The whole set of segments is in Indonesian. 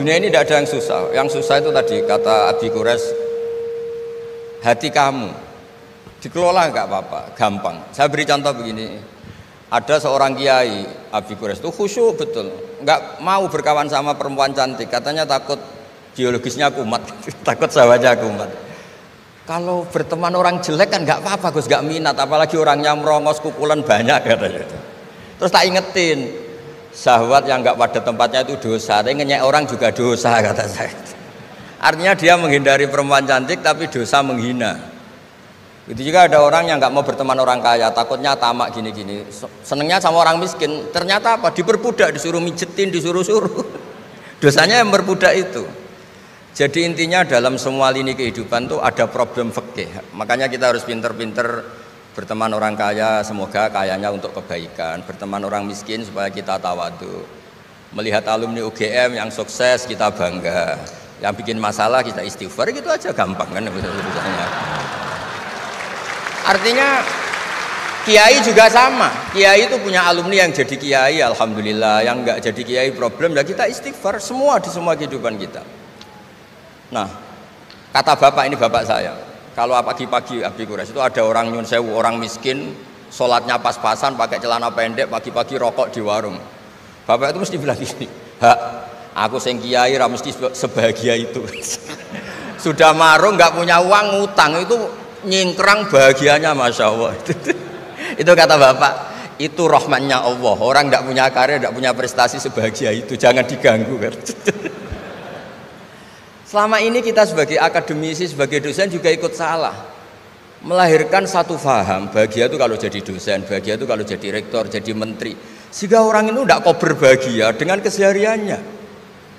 dunia ini tidak ada yang susah. Yang susah itu tadi kata Abi Quraisy, hati kamu dikelola nggak apa-apa, gampang. Saya beri contoh begini, ada seorang kiai Abi Quraisy itu khusyuk betul, nggak mau berkawan sama perempuan cantik, katanya takut biologisnya kumat, takut sawahnya kumat. Kalau berteman orang jelek kan nggak apa-apa, Gus, nggak minat, apalagi orangnya merongos kukulan banyak katanya. Terus tak ingetin, syahwat yang nggak pada tempatnya itu dosa, tapi ngenyek orang juga dosa kata saya. Artinya dia menghindari perempuan cantik tapi dosa menghina. Itu juga ada orang yang nggak mau berteman orang kaya, takutnya tamak gini-gini, senengnya sama orang miskin. Ternyata apa? Diperbudak, disuruh mijetin, disuruh-suruh. Dosanya yang berbudak itu. Jadi intinya dalam semua lini kehidupan tuh ada problem fikih. Makanya kita harus pinter-pinter berteman orang kaya, semoga kayanya untuk kebaikan. Berteman orang miskin supaya kita tawadhu. Melihat alumni UGM yang sukses kita bangga. Yang bikin masalah kita istighfar, gitu aja gampang kan urusannya. Artinya kiai juga sama. Kiai itu punya alumni yang jadi kiai, alhamdulillah. Yang enggak jadi kiai problem, ya kita istighfar semua di semua kehidupan kita. Nah, kata bapak, ini bapak saya, kalau pagi-pagi Abi Quraisy itu ada orang nyun sewu, orang miskin, sholatnya pas-pasan, pakai celana pendek, pagi-pagi rokok di warung. Bapak itu mesti bilang gini, hak, aku sing kiai ra mesti sebahagia itu. Sudah marung, nggak punya uang, ngutang, itu nyingkrang bahagianya, masya Allah. Itu kata bapak, itu rahmatnya Allah. Orang nggak punya karya, nggak punya prestasi sebahagia itu, jangan diganggu kan. Selama ini kita sebagai akademisi, sebagai dosen juga ikut salah, melahirkan satu faham, bahagia itu kalau jadi dosen, bahagia itu kalau jadi rektor, jadi menteri, sehingga orang itu tidak kok berbahagia dengan kesehariannya.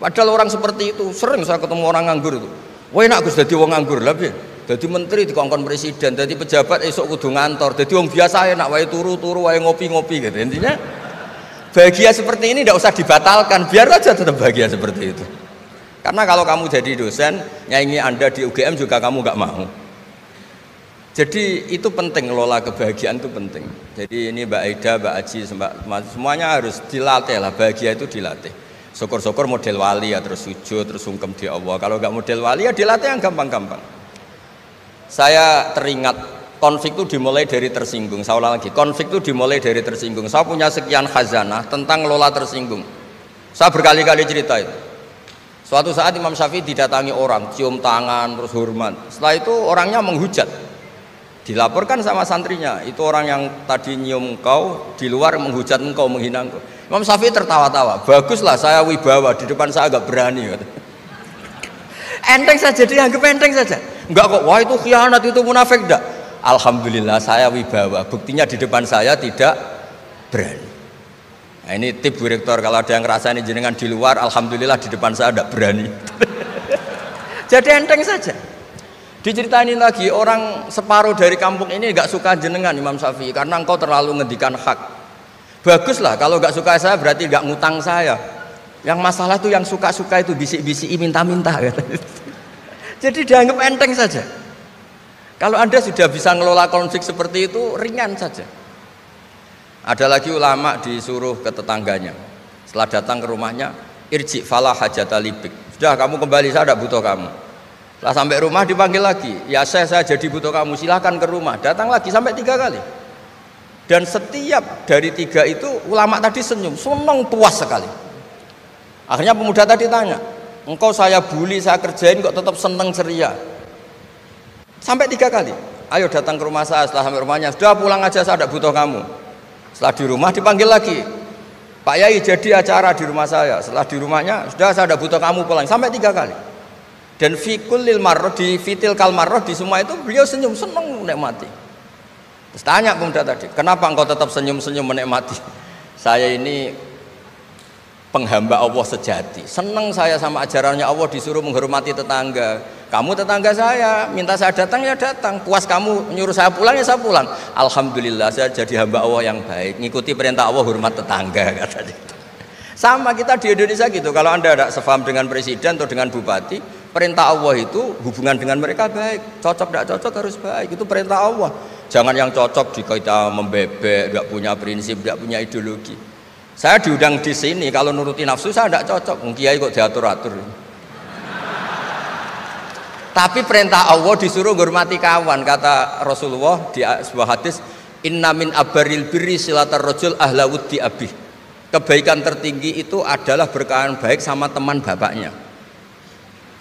Padahal orang seperti itu, sering saya ketemu orang nganggur itu, wah enak Gus jadi wong nganggur lah, jadi menteri dikongkon presiden, jadi pejabat esok kudu ngantor, jadi wong biasa enak, wae turu-turu, wae ngopi-ngopi gitu. Intinya bahagia seperti ini tidak usah dibatalkan, biar aja tetap bahagia seperti itu. Karena kalau kamu jadi dosen, nyanyi Anda di UGM juga kamu nggak mau. Jadi itu penting, ngelola kebahagiaan itu penting. Jadi ini Mbak Aida, Mbak Aji, semuanya harus dilatih lah, bahagia itu dilatih. Syukur-syukur model wali ya, terus sujud, terus sungkem di Allah. Kalau nggak model wali ya dilatih yang gampang-gampang. Saya teringat konflik itu dimulai dari tersinggung. Saya ulang lagi, konflik itu dimulai dari tersinggung. Saya punya sekian khazanah tentang ngelola tersinggung. Saya berkali-kali cerita itu. Suatu saat Imam Syafi'i didatangi orang, cium tangan, terus hormat. Setelah itu orangnya menghujat. Dilaporkan sama santrinya, itu orang yang tadi nyium engkau, di luar menghujat engkau, menghina engkau. Imam Syafi'i tertawa-tawa, baguslah saya wibawa, di depan saya agak berani. Enteng saja, dianggap enteng saja. Enggak kok, wah itu khianat, itu munafik, enggak. Alhamdulillah saya wibawa, buktinya di depan saya tidak berani. Nah, ini tip Bu Rektor, kalau ada yang ngerasain jenengan di luar, alhamdulillah di depan saya tidak berani. Jadi enteng saja. Diceritain lagi, orang separuh dari kampung ini nggak suka jenengan Imam Syafi'i karena engkau terlalu ngendikan hak. Baguslah, kalau nggak suka saya berarti nggak ngutang saya. Yang masalah itu yang suka-suka itu bisik-bisik minta-minta. Jadi dianggap enteng saja. Kalau Anda sudah bisa ngelola konflik seperti itu, ringan saja. Ada lagi ulama disuruh ke tetangganya, setelah datang ke rumahnya, irji falah hajata libik, sudah kamu kembali, saya tidak butuh kamu. Setelah sampai rumah dipanggil lagi, ya saya jadi butuh kamu, silahkan ke rumah. Datang lagi sampai 3 kali. Dan setiap dari 3 itu ulama tadi senyum, senang, puas sekali. Akhirnya pemuda tadi tanya, engkau saya bully, saya kerjain kok tetap senang ceria. Sampai 3 kali, ayo datang ke rumah saya. Setelah sampai rumahnya, sudah pulang aja, saya tidak butuh kamu. Setelah di rumah dipanggil lagi, Pak Yai jadi acara di rumah saya. Setelah di rumahnya, sudah saya tidak butuh kamu, pulang. Sampai 3 kali. Dan fikul lil marroh, di fitil kal marroh, di semua itu beliau senyum, senang menikmati. Terus tanya pemuda tadi, kenapa engkau tetap senyum-senyum menikmati? Saya ini penghamba Allah sejati, senang saya sama ajarannya Allah, disuruh menghormati tetangga. Kamu tetangga saya, minta saya datang ya datang, puas kamu nyuruh saya pulang ya saya pulang. Alhamdulillah saya jadi hamba Allah yang baik, ngikuti perintah Allah, hormat tetangga, katanya. Sama kita di Indonesia gitu, kalau Anda tidak sefaham dengan presiden atau dengan bupati, perintah Allah itu hubungan dengan mereka baik, cocok tidak cocok harus baik, itu perintah Allah. Jangan yang cocok di kita membebek, tidak punya prinsip, tidak punya ideologi. Saya diundang di sini, kalau nuruti nafsu saya tidak cocok. Kiai kok diatur-atur. Tapi perintah Allah disuruh hormati kawan. Kata Rasulullah di sebuah hadis, inna min abaril birri silatar rajul ahla wuddi abih. Kebaikan tertinggi itu adalah berkawan baik sama teman bapaknya.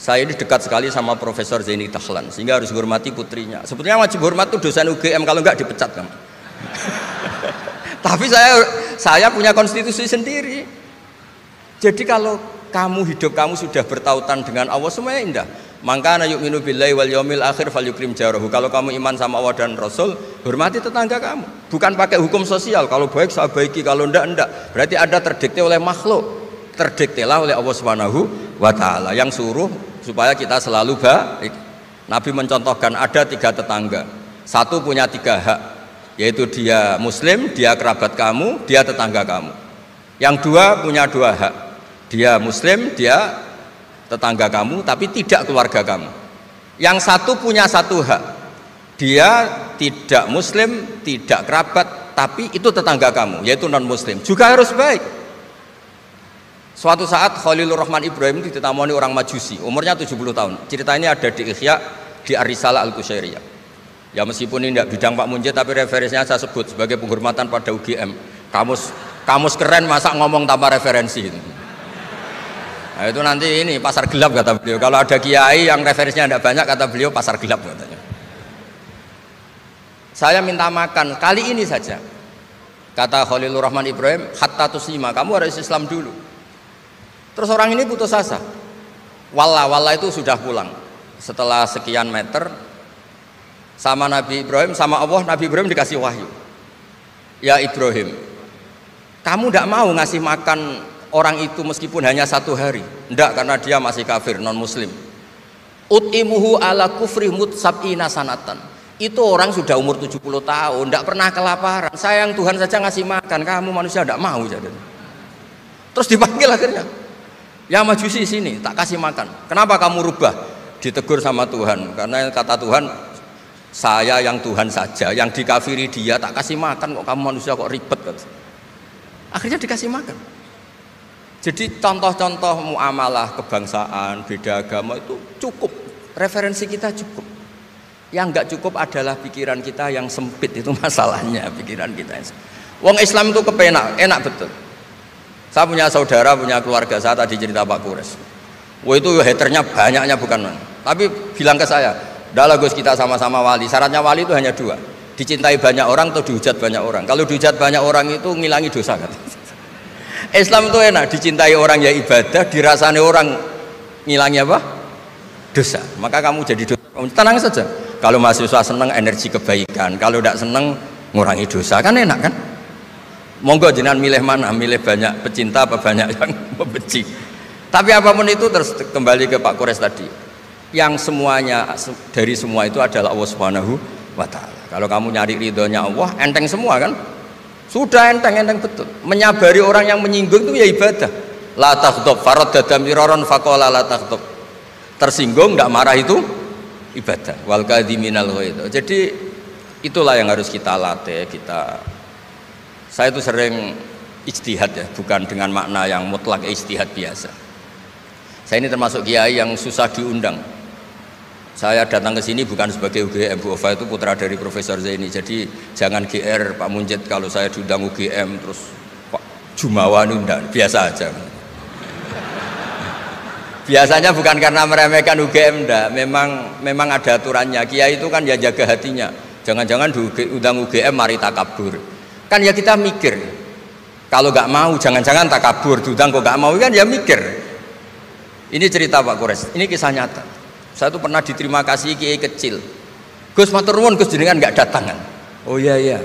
Saya ini dekat sekali sama Profesor Zaini Dahlan, sehingga harus hormati putrinya. Sebetulnya wajib hormat itu dosen UGM, kalau enggak dipecat kan. Tapi saya punya konstitusi sendiri. Jadi kalau hidup kamu sudah bertautan dengan Allah, semuanya indah. Maka na yu'minu billahi wal yaumil akhir falyukrim jarahu. Kalau kamu iman sama Allah dan Rasul, hormati tetangga kamu. Bukan pakai hukum sosial, kalau baik saya baiki, kalau enggak. Berarti ada terdikte oleh makhluk, terdiktelah oleh Allah Subhanahu wa taala yang suruh supaya kita selalu baik. Nabi mencontohkan ada 3 tetangga. Satu punya 3 hak, yaitu dia muslim, dia kerabat kamu, dia tetangga kamu. Yang 2 punya 2 hak, dia muslim, dia tetangga kamu, tapi tidak keluarga kamu. Yang 1 punya 1 hak, dia tidak muslim, tidak kerabat, tapi itu tetangga kamu, yaitu non muslim, juga harus baik. Suatu saat Khalilur Rahman Ibrahim ditemani orang Majusi, umurnya 70 tahun. Cerita ini ada di Ihya, di Ar-Risalah Al-Qusyairiyah. Ya meskipun ini tidak bidang Pak Munjid, tapi referensinya saya sebut sebagai penghormatan pada UGM. Kamus keren, masa ngomong tanpa referensi. Nah, itu nanti ini pasar gelap kata beliau. Kalau ada kiai yang referensinya tidak banyak, kata beliau pasar gelap katanya. Saya minta makan kali ini saja. Kata Khalilur Rahman Ibrahim, hatta tuslima, kamu harus Islam dulu. Terus orang ini putus asa. Wallah itu sudah pulang. Setelah sekian meter sama Nabi Ibrahim, sama Allah, Nabi Ibrahim dikasih wahyu. Ya Ibrahim, kamu tidak mau ngasih makan orang itu meskipun hanya 1 hari. Tidak, karena dia masih kafir, non muslim. Ut'imuhu ala kufri sab'ina sanatan. Itu orang sudah umur 70 tahun, tidak pernah kelaparan. Sayang Tuhan saja ngasih makan, kamu manusia tidak mau. Terus dipanggil akhirnya. Ya Majusi sini, tak kasih makan. Kenapa kamu rubah? Ditegur sama Tuhan. Karena kata Tuhan, saya yang Tuhan saja, yang dikafiri dia tak kasih makan, kok kamu manusia kok ribet. Akhirnya dikasih makan. Jadi contoh-contoh muamalah kebangsaan, beda agama itu cukup. Referensi kita cukup. Yang enggak cukup adalah pikiran kita yang sempit, itu masalahnya pikiran kita. Wong Islam itu kepenak, enak betul. Saya punya saudara, punya keluarga, saya tadi cerita Pak Kures. Wah itu haternya banyaknya bukan. Tapi bilang ke saya, dah Gus kita sama-sama wali. Syaratnya wali itu hanya 2, dicintai banyak orang atau dihujat banyak orang. Kalau dihujat banyak orang itu ngilangi dosa kan. Islam itu enak, dicintai orang ya ibadah, dirasani orang ngilangi apa? Dosa. Maka kamu jadi dosa. Tenang saja. Kalau mahasiswa senang energi kebaikan, kalau tidak senang ngurangi dosa, kan enak kan? Monggo jenengan milih mana, milih banyak pecinta apa banyak yang membenci. Tapi apapun itu terus kembali ke Pak Kores tadi. Yang semuanya dari semua itu adalah Allah Subhanahu wa taala. Kalau kamu nyari ridhonya Allah, enteng semua kan? Sudah enteng betul. Menyabari orang yang menyinggung itu ya ibadah. La taghdab faradda miraron faqala la taghdab. Tersinggung enggak marah itu ibadah. Wal kadhiminal ghaidh. Jadi itulah yang harus kita latih, saya itu sering ijtihad ya, bukan dengan makna yang mutlak ijtihad biasa. Saya ini termasuk kiai yang susah diundang. Saya datang ke sini bukan sebagai UGM, Bu Ova itu putra dari Profesor Zaini. Jadi jangan GR Pak Munjid kalau saya diundang UGM terus Pak Jumawa undang, biasa aja. Biasanya bukan karena meremehkan UGM, enggak. Memang ada aturannya. Kiai itu kan ya jaga hatinya. Jangan-jangan diundang UGM mari takabur. Kan ya kita mikir, kalau nggak mau jangan-jangan takabur, diundang kok nggak mau kan ya mikir. Ini cerita Pak Kores, ini kisah nyata. Saya tuh pernah diterima kasih kiai kecil. Gus matur nuwun Gus jenengan nggak datang kan? Oh iya.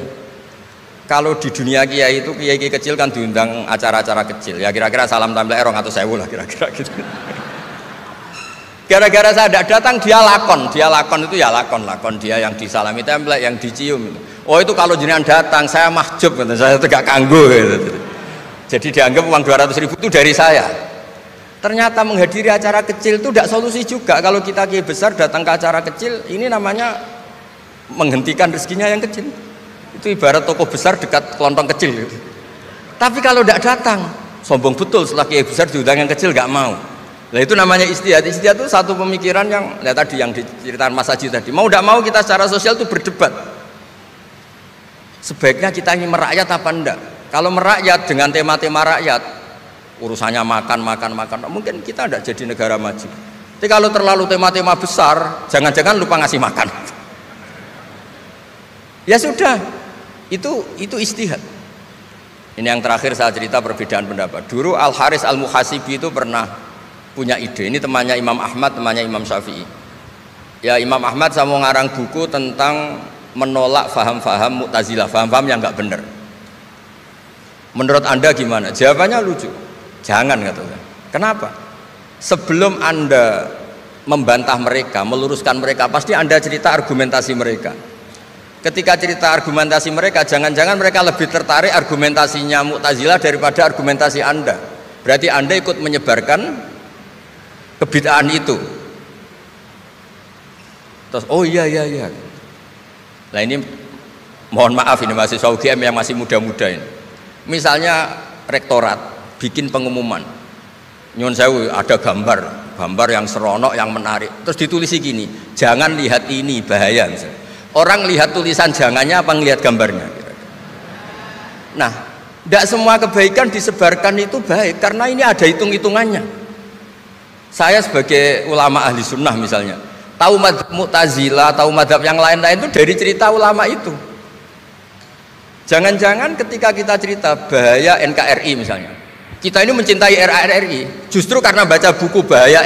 Kalau di dunia kiai itu kiai kecil kan diundang acara-acara kecil. Ya kira-kira salam template 200.000 lah kira-kira gitu. Gara-gara saya tidak datang dia lakon itu ya lakon dia yang disalami template, yang dicium. Oh itu kalau jenengan datang saya mahjub, saya tegak kanggo gitu. Jadi dianggap uang 200.000 itu dari saya. Ternyata menghadiri acara kecil itu tidak solusi juga. Kalau kita kiai besar datang ke acara kecil, ini namanya menghentikan rezekinya yang kecil. Itu ibarat toko besar dekat kelontong kecil gitu. Tapi kalau tidak datang, sombong betul setelah kiai besar diundang yang kecil nggak mau. Nah itu namanya istihad. Istihad itu satu pemikiran yang tadi yang diceritakan Mas Haji tadi. Mau tidak mau kita secara sosial itu berdebat. Sebaiknya kita ini merakyat apa enggak? Kalau merakyat dengan tema-tema rakyat, urusannya makan, mungkin kita tidak jadi negara maju. Tapi kalau terlalu tema-tema besar, jangan-jangan lupa ngasih makan. Ya sudah, itu istihad. Ini yang terakhir saya cerita perbedaan pendapat. Dulu Al Haris Al Muhasibi itu pernah punya ide. Ini temannya Imam Ahmad, temannya Imam Syafi'i. Ya Imam Ahmad saya mau ngarang buku tentang menolak faham-faham Mu'tazilah, faham-faham yang nggak benar. Menurut Anda gimana? Jawabannya lucu. Jangan katanya. Kenapa? Sebelum Anda membantah mereka, meluruskan mereka, pasti Anda cerita argumentasi mereka. Ketika cerita argumentasi mereka, jangan-jangan mereka lebih tertarik argumentasinya Mu'tazilah daripada argumentasi Anda. Berarti Anda ikut menyebarkan kebid'ahan itu. Terus oh iya. Nah ini mohon maaf ini mahasiswa UGM yang masih muda-muda ini. Misalnya rektorat bikin pengumuman, nyuwun sewu ada gambar yang seronok, yang menarik. Terus ditulisi gini, jangan lihat ini bahaya. Misalnya. Orang lihat tulisan jangannya apa ngelihat gambarnya? Nah, tidak semua kebaikan disebarkan itu baik karena ini ada hitung-hitungannya. Saya sebagai ulama ahli sunnah misalnya, tahu madzhab Mu'tazilah, tahu madzhab yang lain-lain itu dari cerita ulama itu. Jangan-jangan ketika kita cerita bahaya NKRI misalnya, kita ini mencintai NKRI justru karena baca buku bahaya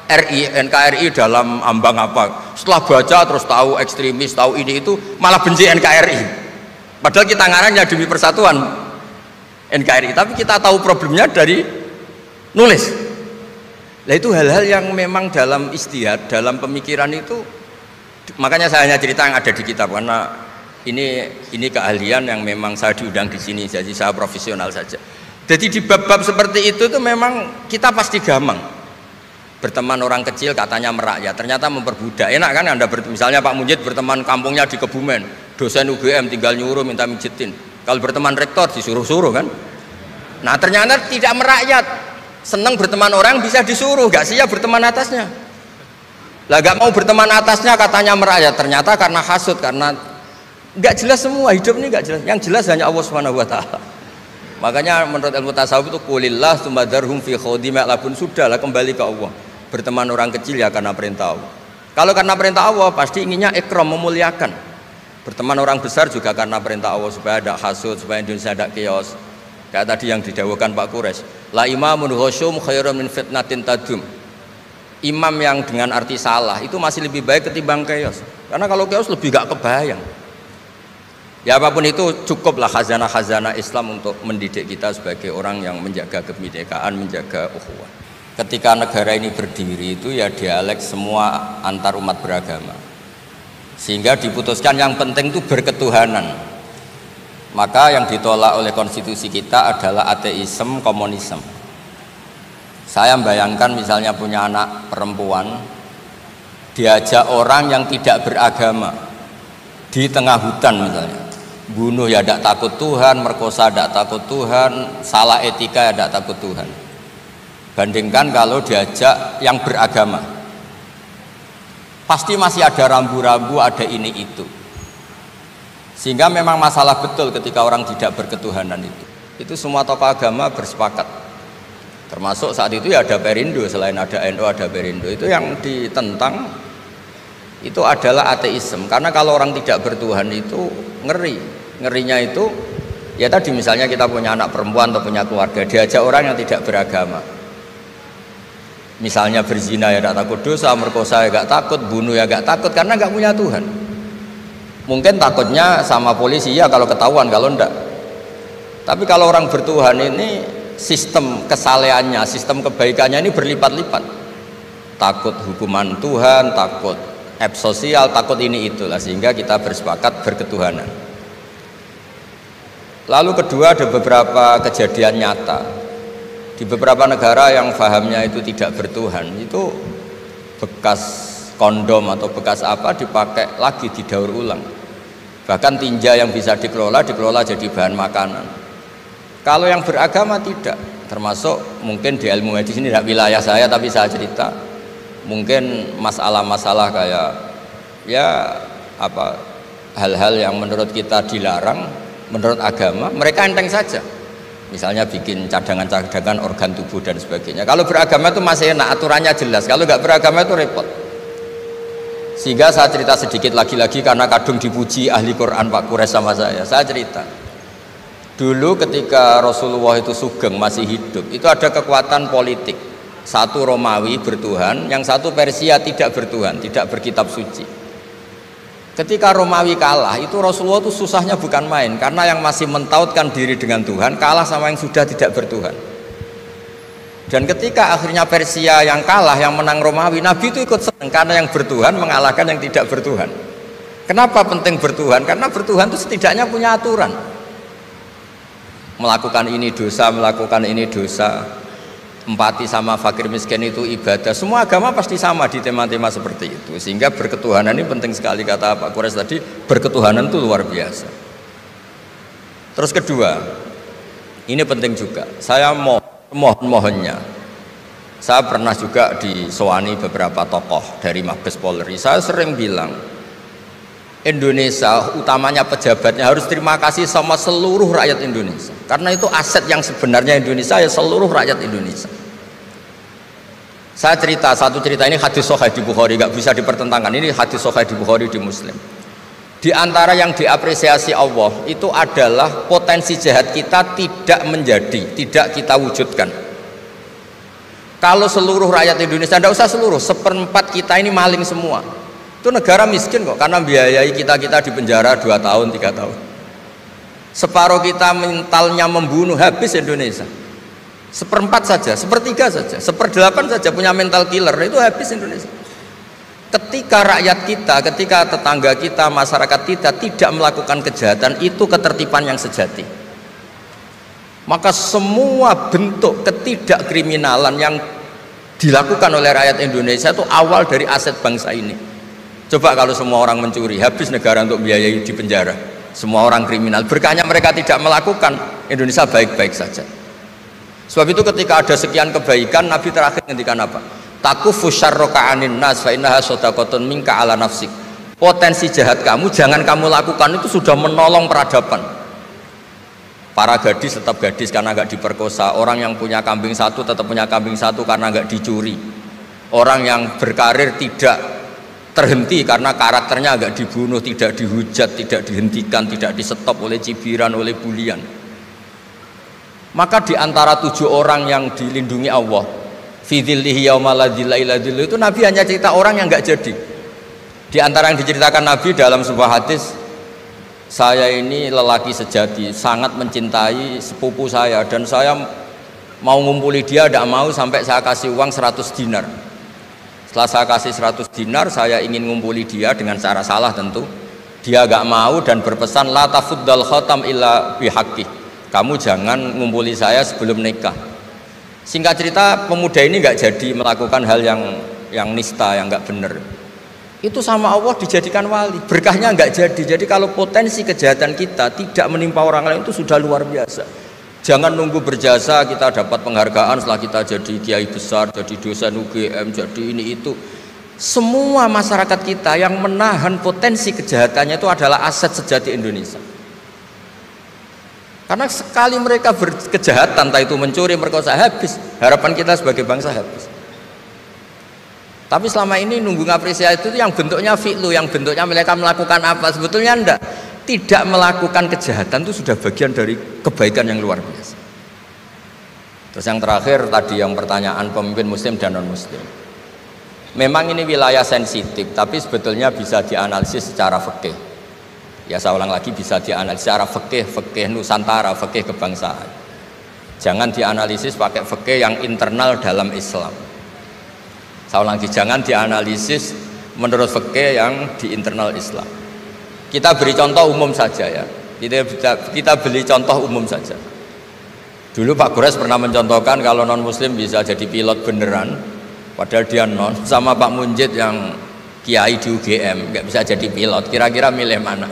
NKRI dalam ambang apa. Setelah baca terus tahu ekstremis, tahu ini itu, malah benci NKRI. Padahal kita ngarangnya demi persatuan NKRI, tapi kita tahu problemnya dari nulis. Nah itu hal-hal yang memang dalam istihad, dalam pemikiran itu, makanya saya hanya cerita yang ada di kitab karena ini keahlian yang memang saya diundang di sini, jadi saya profesional saja. Jadi di bab-bab seperti itu tuh memang kita pasti gamang. Berteman orang kecil katanya merakyat, ternyata memperbudak. Enak kan Anda misalnya Pak Munjid berteman kampungnya di Kebumen, dosen UGM tinggal nyuruh minta mijitin. Kalau berteman rektor disuruh-suruh kan. Nah ternyata tidak merakyat. Senang berteman orang bisa disuruh, gak siap berteman atasnya. Lah gak mau berteman atasnya katanya merakyat, ternyata karena hasud, karena gak jelas semua, hidup ini gak jelas. Yang jelas hanya Allah Subhanahu wa taala. Makanya menurut ilmu tasawuf itu qulillah tsumma dzarhum fi khawdimi alabun, sudahlah kembali ke Allah. Berteman orang kecil ya karena perintah Allah. Kalau karena perintah Allah pasti inginnya ikram, memuliakan. Berteman orang besar juga karena perintah Allah supaya ada hasud, supaya Indonesia ada chaos. Kayak tadi yang didawuhkan Pak Quraisy, la imamun khusyum khairum min fitnatin tadum. Imam yang dengan arti salah itu masih lebih baik ketimbang chaos. Karena kalau chaos lebih gak kebayang. Ya apapun itu cukuplah khazanah-khazanah Islam untuk mendidik kita sebagai orang yang menjaga kebinekaan, menjaga ukhuwah. Ketika negara ini berdiri itu ya dialek semua antar umat beragama. Sehingga diputuskan yang penting itu berketuhanan. Maka yang ditolak oleh konstitusi kita adalah ateisme, komunisme. Saya membayangkan misalnya punya anak perempuan, diajak orang yang tidak beragama di tengah hutan misalnya, bunuh ya tidak takut Tuhan, merkosa tidak takut Tuhan, salah etika ya tidak takut Tuhan. Bandingkan kalau diajak yang beragama, pasti masih ada rambu-rambu, ada ini itu. Sehingga memang masalah betul ketika orang tidak berketuhanan itu. Itu semua tokoh agama bersepakat. Termasuk saat itu ya ada Perindo, selain ada NU ada Perindo. Itu yang ditentang itu adalah ateisme. Karena kalau orang tidak bertuhan itu ngeri. Ngerinya itu ya tadi misalnya kita punya anak perempuan atau punya keluarga, diajak orang yang tidak beragama. Misalnya berzina ya tidak takut dosa, merkosa ya tidak takut, bunuh ya tidak takut karena nggak punya Tuhan. Mungkin takutnya sama polisi ya kalau ketahuan, kalau enggak. Tapi kalau orang bertuhan ini sistem kesalehannya, sistem kebaikannya ini berlipat-lipat. Takut hukuman Tuhan, takut sosial, takut ini itulah, sehingga kita bersepakat berketuhanan. Lalu kedua, ada beberapa kejadian nyata di beberapa negara yang fahamnya itu tidak bertuhan, itu bekas kondom atau bekas apa dipakai lagi, didaur ulang. Bahkan tinja yang bisa dikelola jadi bahan makanan. Kalau yang beragama tidak, termasuk mungkin di ilmu medis ini tidak wilayah saya, tapi saya cerita mungkin masalah-masalah kayak ya apa hal-hal yang menurut kita dilarang, menurut agama mereka enteng saja. Misalnya bikin cadangan-cadangan organ tubuh dan sebagainya. Kalau beragama itu masih enak, aturannya jelas. Kalau nggak beragama itu repot. Sehingga saya cerita sedikit lagi-lagi karena kadung dipuji ahli Quran Pak Kures sama saya. Saya cerita. Dulu ketika Rasulullah itu sugeng masih hidup, itu ada kekuatan politik. Satu Romawi bertuhan, yang satu Persia tidak bertuhan, tidak berkitab suci. Ketika Romawi kalah, itu Rasulullah itu susahnya bukan main, karena yang masih mentautkan diri dengan Tuhan kalah sama yang sudah tidak bertuhan. Dan ketika akhirnya Persia yang kalah, yang menang Romawi, Nabi itu ikut senang karena yang bertuhan mengalahkan yang tidak bertuhan. Kenapa penting bertuhan? Karena bertuhan itu setidaknya punya aturan. Melakukan ini dosa, melakukan ini dosa, empati sama fakir miskin itu ibadah. Semua agama pasti sama di tema-tema seperti itu. Sehingga berketuhanan ini penting sekali, kata Pak Kures tadi, berketuhanan itu luar biasa. Terus kedua, ini penting juga, saya mohonnya, saya pernah juga disowani beberapa tokoh dari Mabes Polri. Saya sering bilang Indonesia, utamanya pejabatnya, harus terima kasih sama seluruh rakyat Indonesia, karena itu aset yang sebenarnya Indonesia ya seluruh rakyat Indonesia. Saya cerita satu cerita, ini hadis sahih di Bukhari, nggak bisa dipertentangkan. Ini hadis sahih di Bukhari, di Muslim. Di antara yang diapresiasi Allah itu adalah potensi jahat kita tidak menjadi, tidak kita wujudkan. Kalau seluruh rakyat Indonesia, tidak usah seluruh, seperempat kita ini maling semua. Itu negara miskin kok, karena biayai kita di penjara 2 tahun, 3 tahun. Separuh kita mentalnya membunuh, habis Indonesia. Seperempat saja, sepertiga saja, 1/8 saja punya mental killer, itu habis Indonesia. Ketika rakyat kita, ketika tetangga kita, masyarakat kita tidak melakukan kejahatan, itu ketertiban yang sejati. Maka semua bentuk ketidakkriminalan yang dilakukan oleh rakyat Indonesia itu awal dari aset bangsa ini. Coba kalau semua orang mencuri, habis negara untuk biayai di penjara. Semua orang kriminal, berkahnya mereka tidak melakukan, Indonesia baik-baik saja. Sebab itu ketika ada sekian kebaikan, Nabi terakhir ngendikan apa? Takufu syarroka anin nas fa innaha shadaqatun minka ala nafsik. Potensi jahat kamu jangan kamu lakukan, itu sudah menolong peradaban. Para gadis tetap gadis karena nggak diperkosa. Orang yang punya kambing satu tetap punya kambing satu karena nggak dicuri. Orang yang berkarir tidak terhenti karena karakternya agak dibunuh, tidak dihujat, tidak dihentikan, tidak disetop oleh cibiran, oleh bulian. Maka di antara 7 orang yang dilindungi Allah, fi dzillihi yauma la dzilla illa dzilluh, itu Nabi hanya cerita orang yang nggak jadi. Di antara yang diceritakan Nabi dalam sebuah hadis, saya ini lelaki sejati, sangat mencintai sepupu saya, dan saya mau ngumpuli dia, tidak mau sampai saya kasih uang 100 dinar. Setelah saya kasih 100 dinar, saya ingin ngumpuli dia dengan cara salah tentu. Dia gak mau dan berpesan, la tafuddal khatam illa bihaqqi. Kamu jangan ngumpuli saya sebelum nikah. Singkat cerita, pemuda ini gak jadi melakukan hal yang nista, yang gak benar. Itu sama Allah dijadikan wali. Berkahnya gak jadi. Jadi kalau potensi kejahatan kita tidak menimpa orang lain, itu sudah luar biasa. Jangan nunggu berjasa kita dapat penghargaan setelah kita jadi kiai besar, jadi dosen UGM, jadi ini itu. Semua masyarakat kita yang menahan potensi kejahatannya itu adalah aset sejati Indonesia. Karena sekali mereka berkejahatan, entah itu mencuri, merkosa, habis. Harapan kita sebagai bangsa habis. Tapi selama ini nunggu ngapresiasi itu yang bentuknya fi'lu, yang bentuknya mereka melakukan apa, sebetulnya enggak. Tidak melakukan kejahatan itu sudah bagian dari kebaikan yang luar biasa. Terus yang terakhir tadi yang pertanyaan pemimpin muslim dan non muslim. Memang ini wilayah sensitif, tapi sebetulnya bisa dianalisis secara fikih. Ya saya ulang lagi, bisa dianalisis secara fikih Nusantara, fikih kebangsaan. Jangan dianalisis pakai fikih yang internal dalam Islam. Saya ulang lagi, jangan dianalisis menurut fikih yang di internal Islam. Kita beri contoh umum saja ya. Kita beri contoh umum saja. Dulu Pak Kures pernah mencontohkan kalau non muslim bisa jadi pilot beneran, padahal dia non, sama Pak Munjid yang kiai di UGM nggak bisa jadi pilot. Kira-kira milih mana?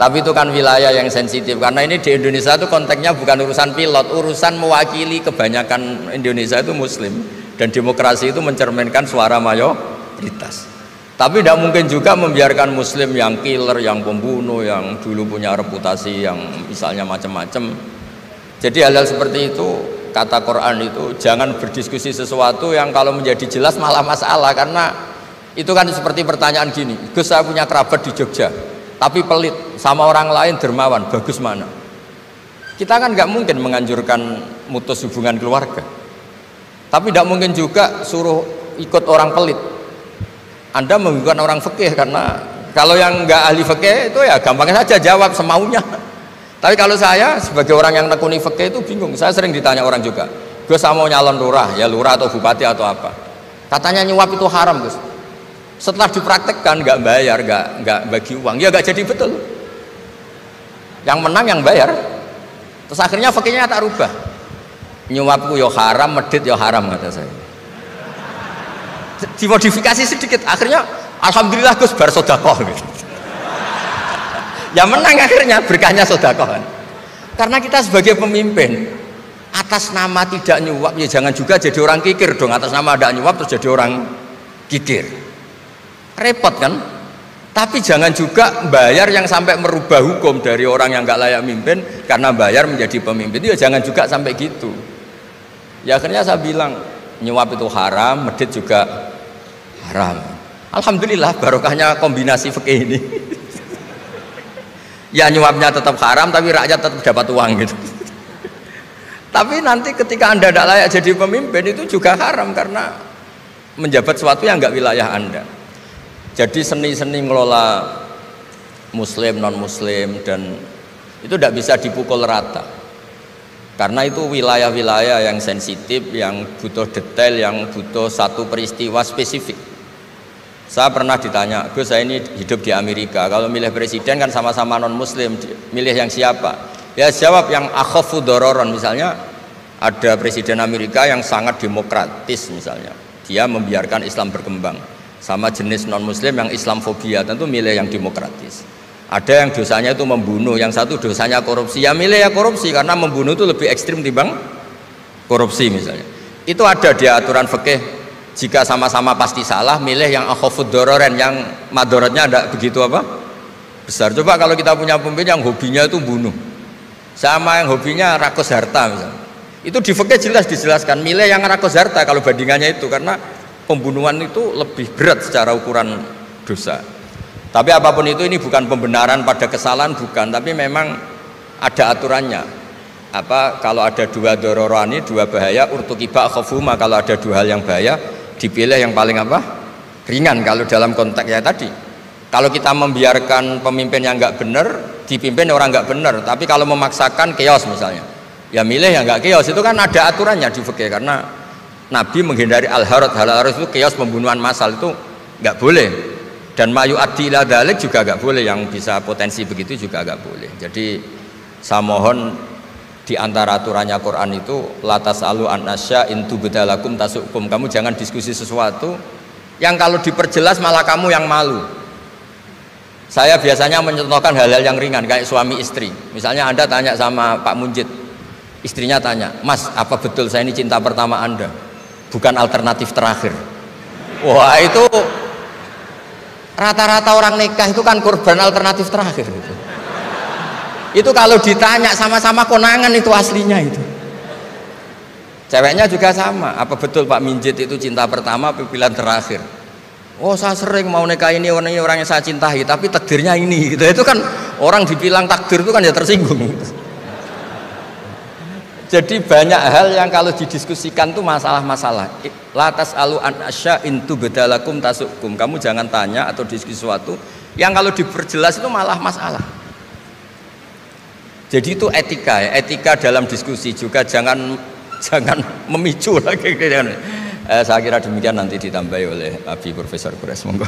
Tapi itu kan wilayah yang sensitif karena ini di Indonesia itu konteksnya bukan urusan pilot, urusan mewakili kebanyakan Indonesia itu Muslim dan demokrasi itu mencerminkan suara mayoritas. Tapi tidak mungkin juga membiarkan Muslim yang killer, yang pembunuh, yang dulu punya reputasi yang misalnya macam-macam. Jadi hal-hal seperti itu kata Quran itu jangan berdiskusi sesuatu yang kalau menjadi jelas malah masalah karena itu kan seperti pertanyaan gini, Gus saya punya kerabat di Jogja tapi pelit sama orang lain dermawan, bagus mana? Kita kan nggak mungkin menganjurkan mutus hubungan keluarga, tapi tidak mungkin juga suruh ikut orang pelit. Anda menggugurkan orang fikih karena kalau yang nggak ahli fikih itu ya gampang saja jawab semaunya. Tapi kalau saya sebagai orang yang nekuni fikih itu bingung. Saya sering ditanya orang juga, Gus saya mau nyalon lurah, ya lurah atau bupati atau apa? Katanya nyuap itu haram, Gus. Setelah dipraktekkan nggak bayar, nggak bagi uang, ya nggak jadi betul. Yang menang yang bayar. Terus akhirnya fikihnya tak rubah. Nyuapku yo haram, medit yo haram kata saya. Dimodifikasi sedikit, akhirnya alhamdulillah Gus bar sedekah gitu. Ya menang akhirnya berkahnya sedekah. Karena kita sebagai pemimpin atas nama tidak nyuap ya jangan juga jadi orang kikir dong. Atas nama tidak nyuap terus jadi orang kikir. Repot kan? Tapi jangan juga bayar yang sampai merubah hukum dari orang yang nggak layak mimpin karena bayar menjadi pemimpin. Ya jangan juga sampai gitu. Ya akhirnya saya bilang nyuap itu haram, medit juga haram. Alhamdulillah barokahnya kombinasi fikih ini. Ya nyuapnya tetap haram tapi rakyat tetap dapat uang gitu. Tapi nanti ketika Anda tidak layak jadi pemimpin itu juga haram karena menjabat sesuatu yang nggak wilayah Anda. Jadi seni-seni ngelola Muslim, non-Muslim dan itu tidak bisa dipukul rata karena itu wilayah-wilayah yang sensitif, yang butuh detail, yang butuh satu peristiwa spesifik. Saya pernah ditanya, Gus saya ini hidup di Amerika, kalau milih presiden kan sama-sama non-Muslim, milih yang siapa? Ya jawab yang akhafu dororon. Misalnya ada presiden Amerika yang sangat demokratis misalnya, dia membiarkan Islam berkembang. Sama jenis non-Muslim yang Islamfobia, tentu milih yang demokratis. Ada yang dosanya itu membunuh, yang satu dosanya korupsi, ya milih ya korupsi karena membunuh itu lebih ekstrim timbang korupsi misalnya. Itu ada di aturan fikih. Jika sama-sama pasti salah, milih yang akhafud dororen, yang madorotnya ada begitu apa besar. Coba kalau kita punya pemimpin yang hobinya itu bunuh, sama yang hobinya rakus harta misalnya, itu di fikih jelas dijelaskan milih yang rakus harta kalau bandingannya itu karena pembunuhan itu lebih berat secara ukuran dosa. Tapi apapun itu ini bukan pembenaran pada kesalahan, bukan, tapi memang ada aturannya. Apa kalau ada dua dororani, dua bahaya, urtukiba khofuma, kalau ada dua hal yang bahaya dipilih yang paling apa ringan kalau dalam konteks ya tadi. Kalau kita membiarkan pemimpin yang nggak benar dipimpin orang nggak benar, tapi kalau memaksakan chaos misalnya, ya milih yang nggak chaos. Itu kan ada aturannya di fikih karena Nabi menghindari al-harad. Al-harad itu chaos, pembunuhan massal itu nggak boleh, dan mayu adila dalik juga nggak boleh, yang bisa potensi begitu juga nggak boleh. Jadi saya mohon di antara aturannya Quran itu latas alu anasya intu bedalakum tasukum, kamu jangan diskusi sesuatu yang kalau diperjelas malah kamu yang malu. Saya biasanya mencontohkan hal-hal yang ringan kayak suami istri. Misalnya Anda tanya sama Pak Munjid, istrinya tanya, Mas apa betul saya ini cinta pertama Anda, bukan alternatif terakhir? Wah itu rata-rata orang nikah itu kan korban alternatif terakhir gitu. Itu kalau ditanya sama-sama konangan itu aslinya itu. Ceweknya juga sama, apa betul Pak Minjit itu cinta pertama pilihan terakhir? Oh saya sering mau nikah ini orang yang saya cintai tapi takdirnya ini gitu. Itu kan orang dibilang takdir itu kan ya tersinggung gitu. Jadi banyak hal yang kalau didiskusikan tuh masalah-masalah. Latas alu an asya intu bedalakum tasukum, kamu jangan tanya atau diskusi sesuatu yang kalau diperjelas itu malah masalah. Jadi itu etika ya, etika dalam diskusi juga jangan memicu lagi. Saya kira demikian, nanti ditambahi oleh Abi Profesor Kures, monggo.